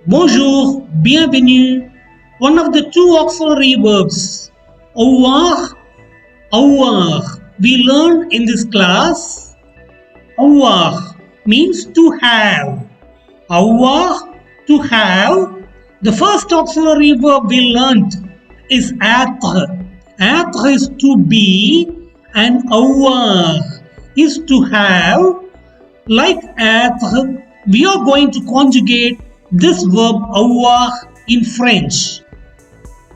Bonjour, bienvenue. One of the two auxiliary verbs, avoir, avoir, we learned in this class. Avoir means to have. Avoir, to have. The first auxiliary verb we learned is être. Être is to be and avoir is to have. Like être, we are going to conjugate this verb avoir in French.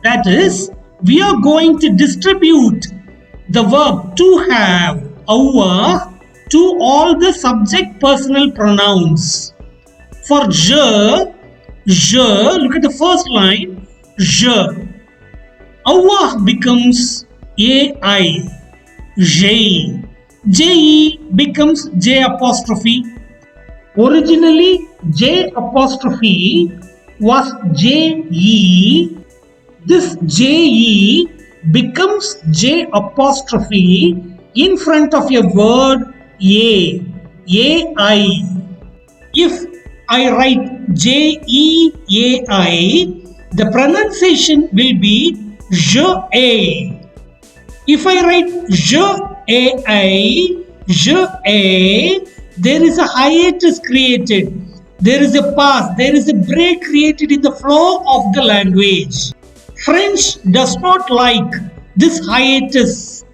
That is, we are going to distribute the verb to have, avoir, to all the subject personal pronouns. For je, look at the first line, je. Avoir becomes ai, je. Je becomes J apostrophe. Originally, J apostrophe was JE. This JE becomes J apostrophe in front of a word A. AI. If I write JEAI, the pronunciation will be je. If I write je, there is a hiatus created. There is a pause, there is a break created in the flow of the language. French does not like this hiatus,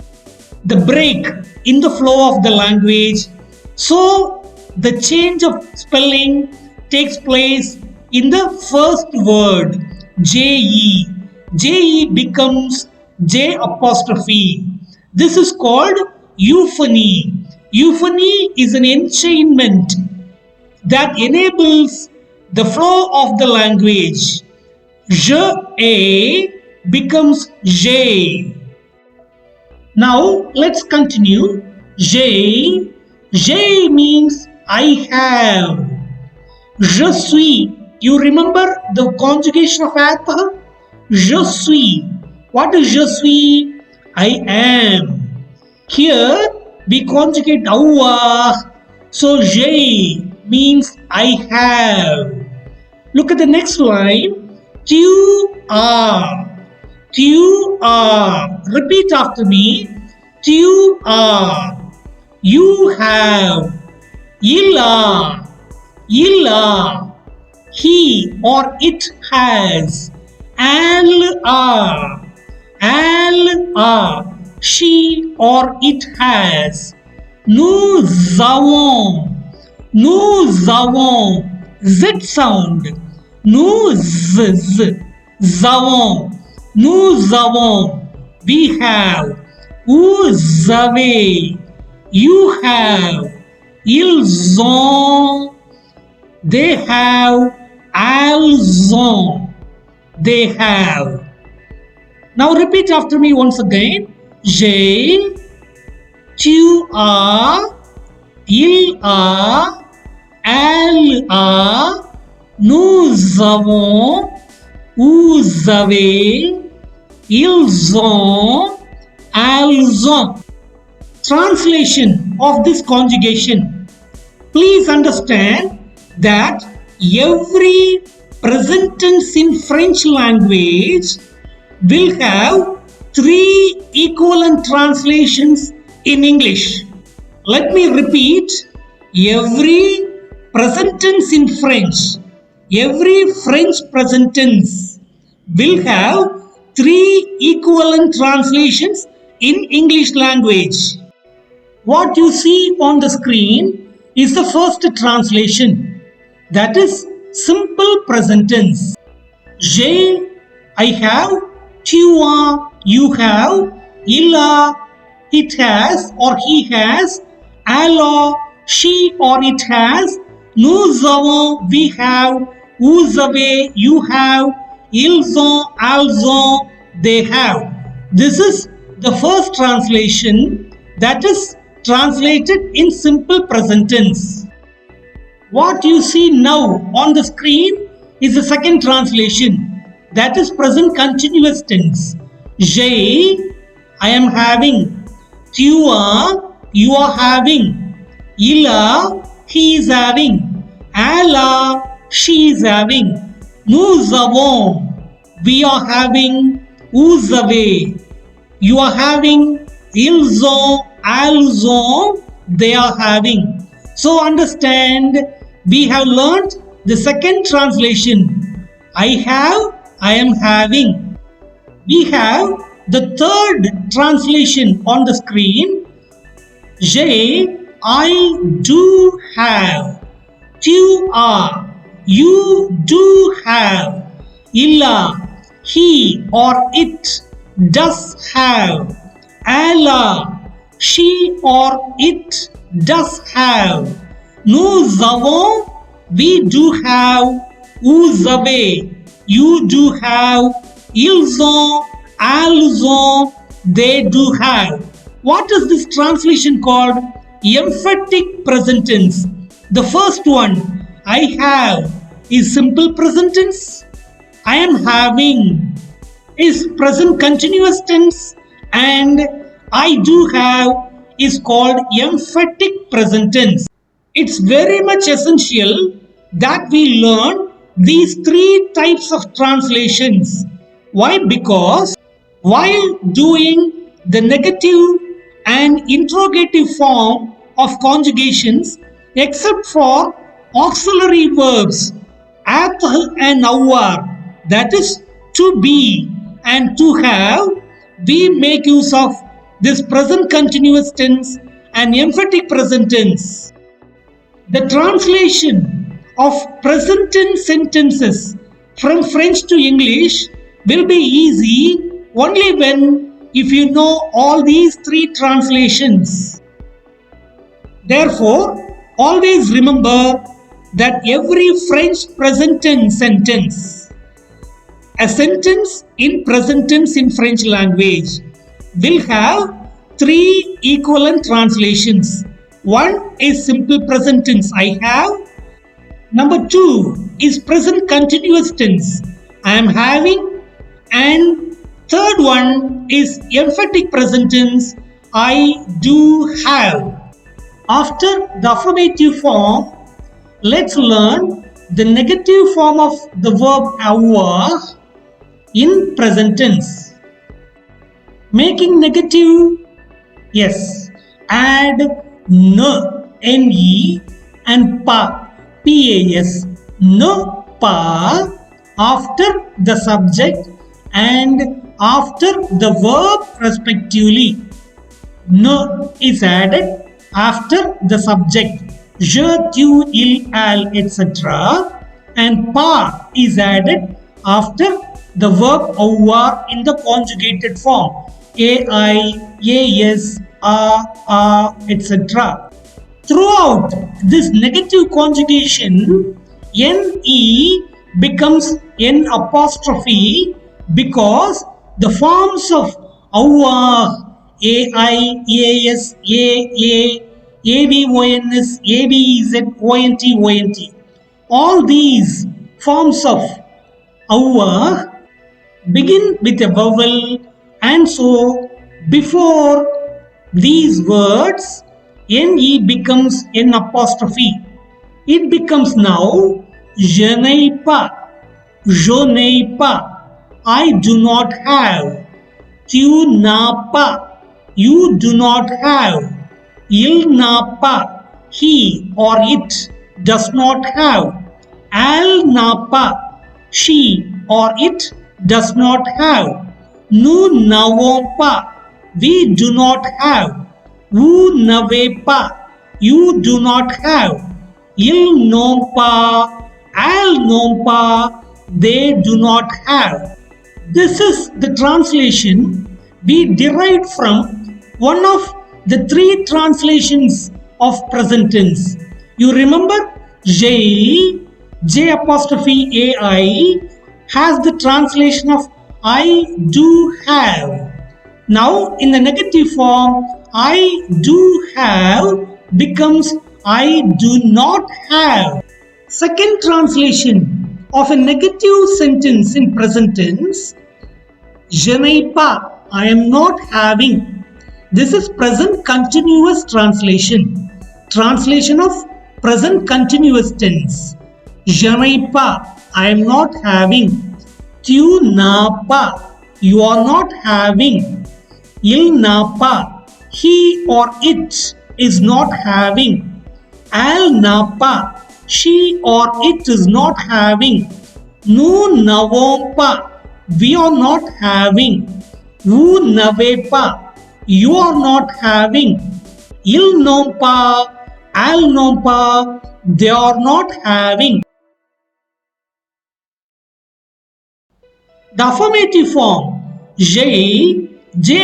the break in the flow of the language. So the change of spelling takes place in the first word, JE. JE becomes J apostrophe. This is called euphony. Euphony is an enchainment that enables the flow of the language. Je becomes J. Now let's continue. J means I have. Je suis. You remember the conjugation of être? Je suis. What is je suis? I am. Here we conjugate avoir. So je means I have. Look at the next line. Tu as. Tu as. Repeat after me. Tu as. You have. Il a. Il a. He or it has. Elle a. Elle a. She or it has. Nous avons. Nous avons. Z sound. Nous avons. Nous avons. We have. Vous avez. You have. Ils ont. They have. Elles ont. They have. Now repeat after me once again. J'ai, tu as, il a, elle a, nous avons, vous avez, ils ont, elles ont. Translation of this conjugation. Please understand that every present tense in French language will have three equivalent translations in English. Let me repeat. Every present tense in French, every French present tense will have three equivalent translations in English language. What you see on the screen is the first translation. That is simple present tense. J'ai, I have. Tu as, you have. Il a, it has or he has. Elle a, she or it has. Nous avons, we have. Vous avez, you have. Ils ont, elles ont, they have. This is the first translation, that is translated in simple present tense. What you see now on the screen is the second translation, that is present continuous tense. J'ai, I am having. Tu as, you are having. Il a, he is having. Elle a, she is having. Nous avons. We are having. Vous avez. You are having. Ils ont. Elles ont. They are having. So understand, we have learnt the second translation. I have. I am having. We have the third translation on the screen. I do have. Tu as. You do have. Illa. He or it does have. Elle. She or it does have. Nous avons. We do have. Vous avez. You do have. Ils ont. Elles ont. They do have. What is this translation called? Emphatic present tense. The first one, I have, is simple present tense. I am having is present continuous tense, and I do have is called emphatic present tense. It's very much essential that we learn these three types of translations. Why? Because while doing the negative and interrogative form of conjugations, except for auxiliary verbs, être and avoir, that is to be and to have, we make use of this present continuous tense and emphatic present tense. The translation of present tense sentences from French to English will be easy only when if you know all these three translations. Therefore, always remember that every French present tense sentence, a sentence in present tense in French language, will have three equivalent translations. One is simple present tense, I have. Number two is present continuous tense, I am having. And third one is emphatic present tense, I do have. After the affirmative form, let's learn the negative form of the verb avoir in present tense. Making negative, yes, add ne and pas, ne pas after the subject and after the verb respectively. Ne is added after the subject, je, tu, il, elle, etc. and pas is added after the verb avoir in the conjugated form, ai, as, etc. Throughout this negative conjugation, ne becomes n apostrophe because the forms of avoir, ai, as, avons, avz, ont, all these forms of avoir begin with a vowel, and so before these words ne becomes n apostrophe. It becomes now je n'ai pas, I do not have, tu n'as pas, you do not have, il n'a pas, he or it does not have, elle n'a pas, she or it does not have, nous n'avons pas, we do not have, vous n'avez pas, you do not have, ils n'ont pas, elles n'ont pas, they do not have. This is the translation we derived from one of the three translations of present tense. You remember J apostrophe ai has the translation of I do have. Now in the negative form, I do have becomes I do not have. Second translation of a negative sentence in present tense, je n'ai pas, I am not having. This is present continuous translation. Translation of present continuous tense. Je n'ai pas, I am not having. Tu n'as pas, you are not having. Il n'a pas, he or it is not having. Elle n'a pas, she or it is not having. Nous n'avons pas, we are not having. Vous n'avez pas, you are not having. Ils n'ont pas, elles n'ont pas, they are not having. The affirmative form J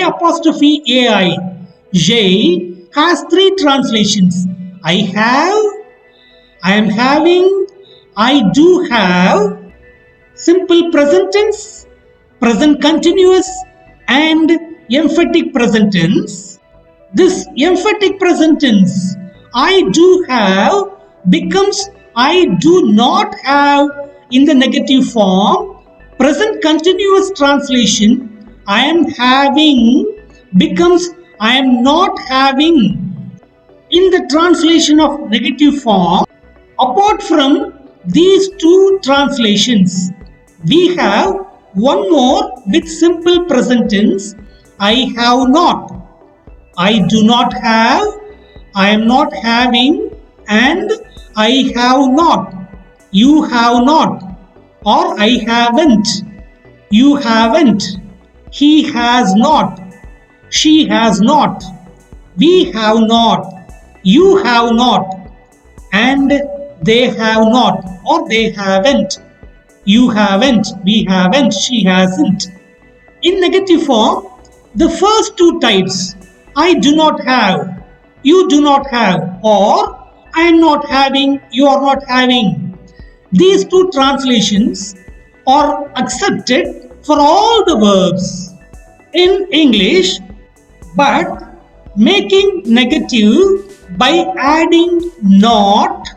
apostrophe AI. J has three translations. I have, I am having, I do have. Simple present tense, present continuous, and emphatic present tense. This emphatic present tense, I do have, becomes I do not have in the negative form. Present continuous translation, I am having, becomes I am not having in the translation of negative form. Apart from these two translations, we have one more with simple present tense. I have not, I do not have, I am not having, and I have not, you have not, or I haven't, you haven't, he has not, she has not, we have not, you have not, and they have not, or they haven't, you haven't, we haven't, she hasn't. In negative form, the first two types, I do not have, you do not have, or I am not having, you are not having. These two translations are accepted for all the verbs in English, but making negative by adding not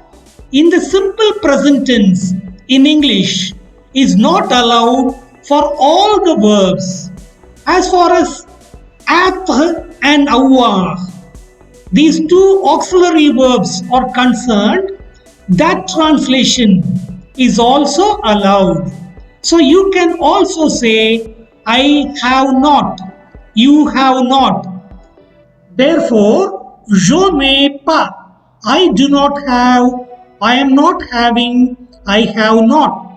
in the simple present tense in English is not allowed for all the verbs. As far as être and avoir, these two auxiliary verbs are concerned, that translation is also allowed. So you can also say, I have not, you have not. Therefore, je n'ai pas, I do not have, I am not having, I have not.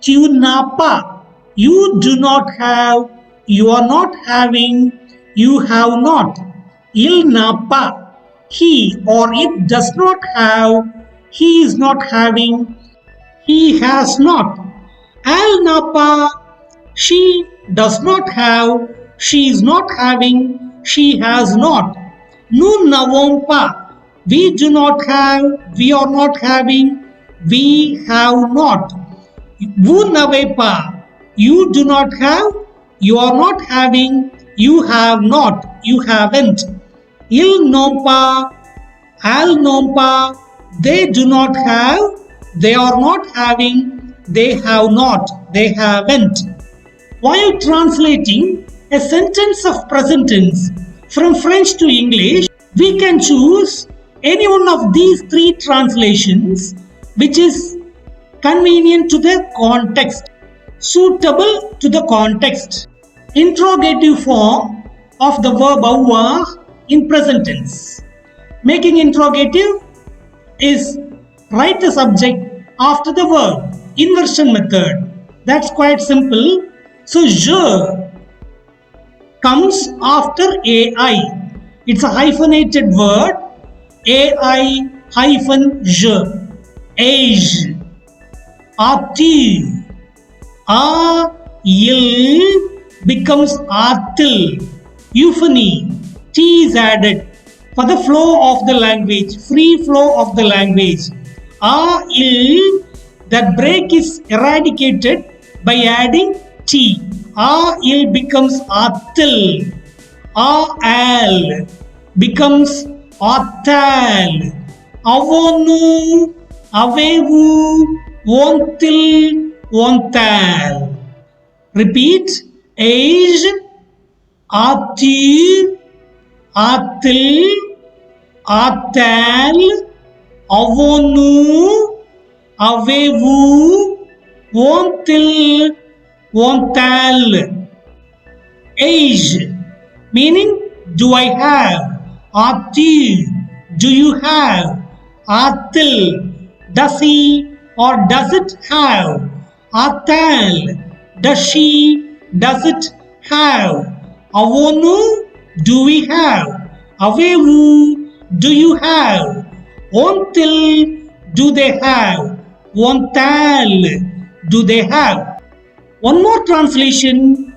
Tu n'as pas, you do not have, you are not having, you have not. Il n'a pas, he or it does not have, he is not having, he has not. Elle n'a pas, she does not have, she is not having, she has not. Nous n'avons pas, we do not have, we are not having, we have not. Vous n'avez pas, you do not have, you are not having, you have not, you haven't. Ils n'ont pas, elles n'ont pas, they do not have, they are not having, they have not, they haven't. While translating a sentence of present tense from French to English, we can choose any one of these three translations which is convenient to the context, suitable to the context. Interrogative form of the verb avoir in present tense. Making interrogative is write the subject after the verb, inversion method. That's quite simple. So je comes after AI. It's a hyphenated word. AI hyphen je. Age. Ati. Il becomes atil. Euphony. T is added for the flow of the language, free flow of the language. Il, that break is eradicated by adding T. Il becomes atil. Al becomes atal. Avonu, avevu, vontil, vontal. Repeat. Age, ati, atil, atal, avonu, Avevu, wontil, wontal. Age, meaning do I have? Ati, do you have? Atil, does he or does it have? Atal, does she, does it have? Avonu, do we have? Avevu, do you have? Ontil, do they have? Ontal, do they have? One more translation.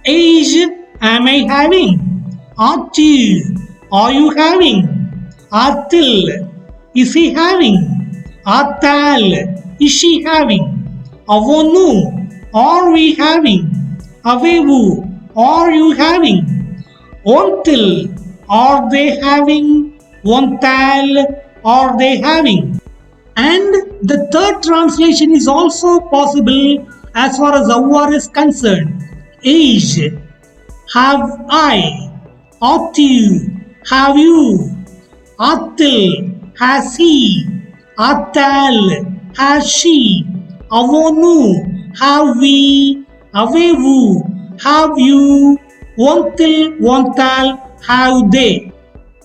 Age am I having? Ati, are you having? Atil, is he having? Atal, is she having? Avonu, are we having? Avevu, are you having? Ontil, are they having? Ontal, are they having? And the third translation is also possible as far as Avoir is concerned. Age, have I? Ought you, have you? Atil, has he? Atal, has she? Avonu, have we? Avevu, have you? Ontil, ontal, have they?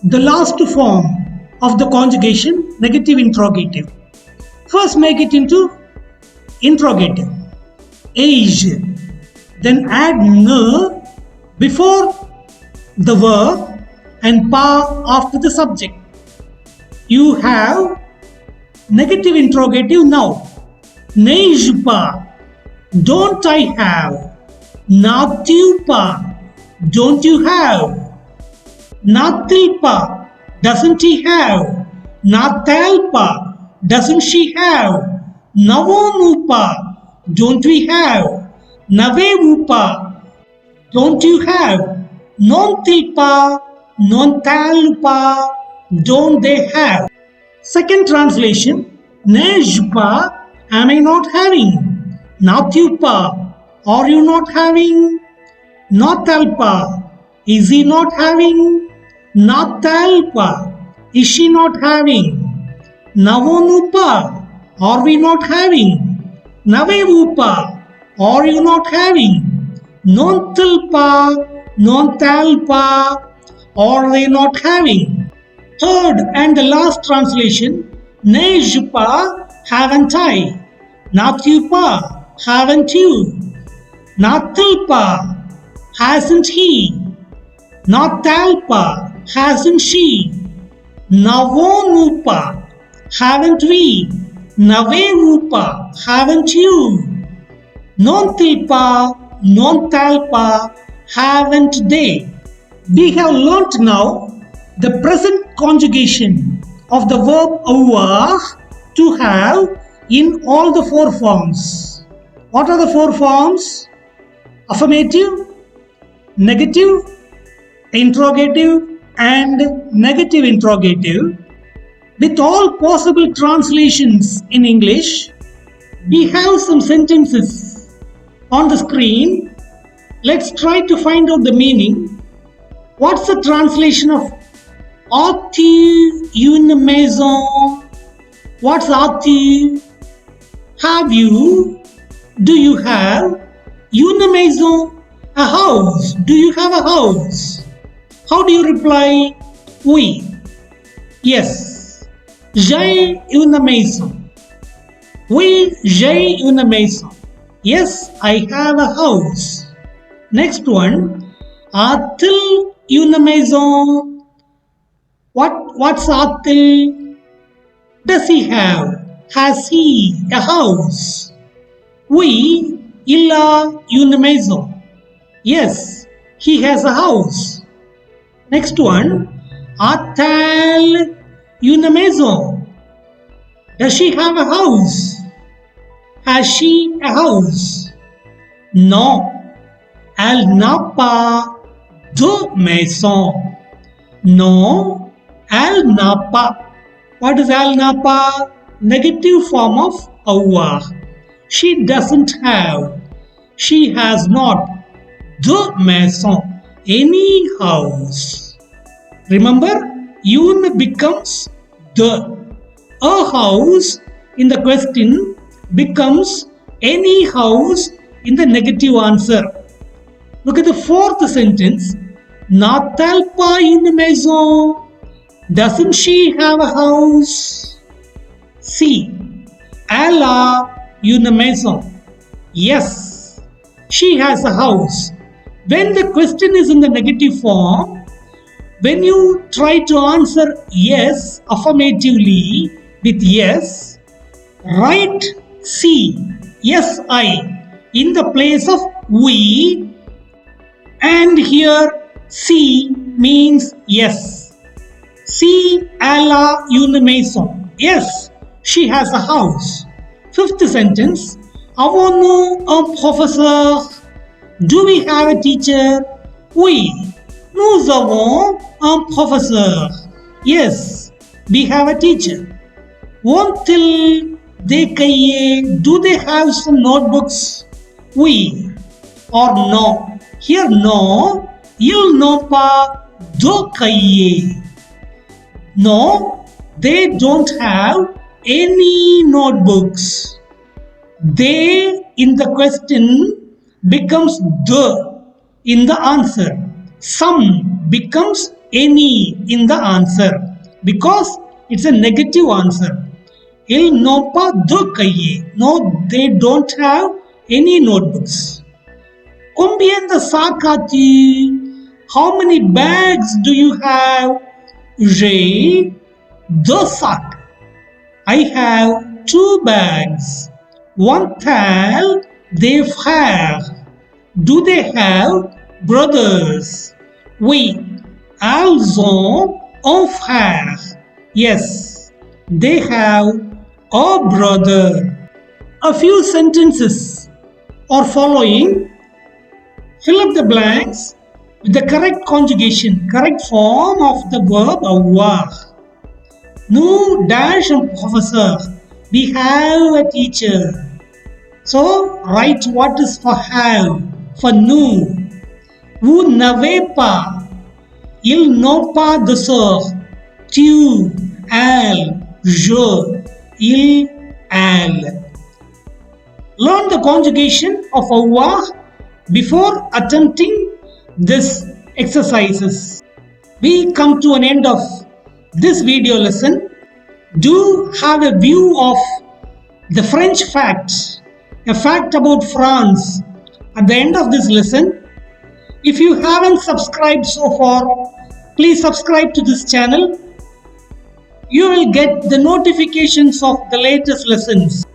The last form of the conjugation, negative interrogative. First make it into interrogative. Age. Then add n before the verb and pa after the subject. You have negative interrogative now. Nej pa, don't I have? Natiu pa, don't you have? Natil pa, doesn't he have? Natal pa, doesn't she have? Navonu pa, don't we have? Navevu pa, don't you have? Nontil pa, nontal pa, don't they have? Second translation. Nej pa, am I not having? Natiu pa, are you not having? Natal pa, is he not having? Natal pa, is she not having? Navonu pa, are we not having? Navevu pa, are you not having? Nontal pa, nontal pa, are they not having? Third and the last translation. Nej pa, haven't I? Natiu pa, haven't you? Natal pa, hasn't he? Natal pa, hasn't she? Navonu pa, haven't we? Navevu pa, haven't you? Nontil pa, nontal pa, haven't they? We have learnt now the present conjugation of the verb avoir, to have, in all the four forms. What are the four forms? Affirmative, negative, interrogative, and negative interrogative. With all possible translations in English, we have some sentences on the screen. Let's try to find out the meaning. What's the translation of as-tu une maison? What's as-tu? Have you? Do you have? Une maison, a house. Do you have a house? How do you reply? Oui. Yes. J'ai une maison. Oui, j'ai une maison. Yes, I have a house. Next one. A-t-il une maison? What's a-t-il? Does he have? Has he a house? Oui, il a une maison. Yes, he has a house. Next one. A-t-elle une maison? Does she have a house? Has she a house? Non, elle n'a pas de maison. Non, elle n'a pas. What is elle n'a pas? Negative form of avoir. She doesn't have. She has not de maison, any house. Remember, une becomes the. A house in the question becomes any house in the negative answer. Look at the fourth sentence. N'a-t-elle pas une maison? Doesn't she have a house? C. Elle a une maison. Yes, she has a house. When the question is in the negative form, when you try to answer yes affirmatively with yes, write C, yes I, in the place of we, and here C means yes. C, elle a une maison. Yes, she has a house. Fifth sentence. Avons-nous un professeur? Do we have a teacher? Oui, nous avons un professeur. Yes, we have a teacher. Ont-ils des cahiers? Do they have some notebooks? Oui or no. Here no, ils n'ont pas de cahiers. No, they don't have any notebooks. They in the question becomes the in the answer. Some becomes any in the answer because it's a negative answer. Ils n'ont pas de cahier. No, they don't have any notebooks. Combien de sacs as-tu? How many bags do you have? J'ai deux sacs. I have two bags. Ont-elles des frères? Do they have brothers? Oui, elles ont un frère. Yes, they have a brother. A few sentences are following. Fill up the blanks with the correct conjugation, correct form of the verb avoir. Nous dash un professeur. We have a teacher. So write what is for have, for nous. Vous n'avez pas. Ils n'ont pas de sœur. Tu, elle, je, il, elle. Learn the conjugation of avoir before attempting this exercises. We come to an end of this video lesson. Do have a view of the French facts, a fact about France at the end of this lesson. If you haven't subscribed so far, please subscribe to this channel. You will get the notifications of the latest lessons.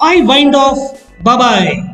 I wind off. Bye bye.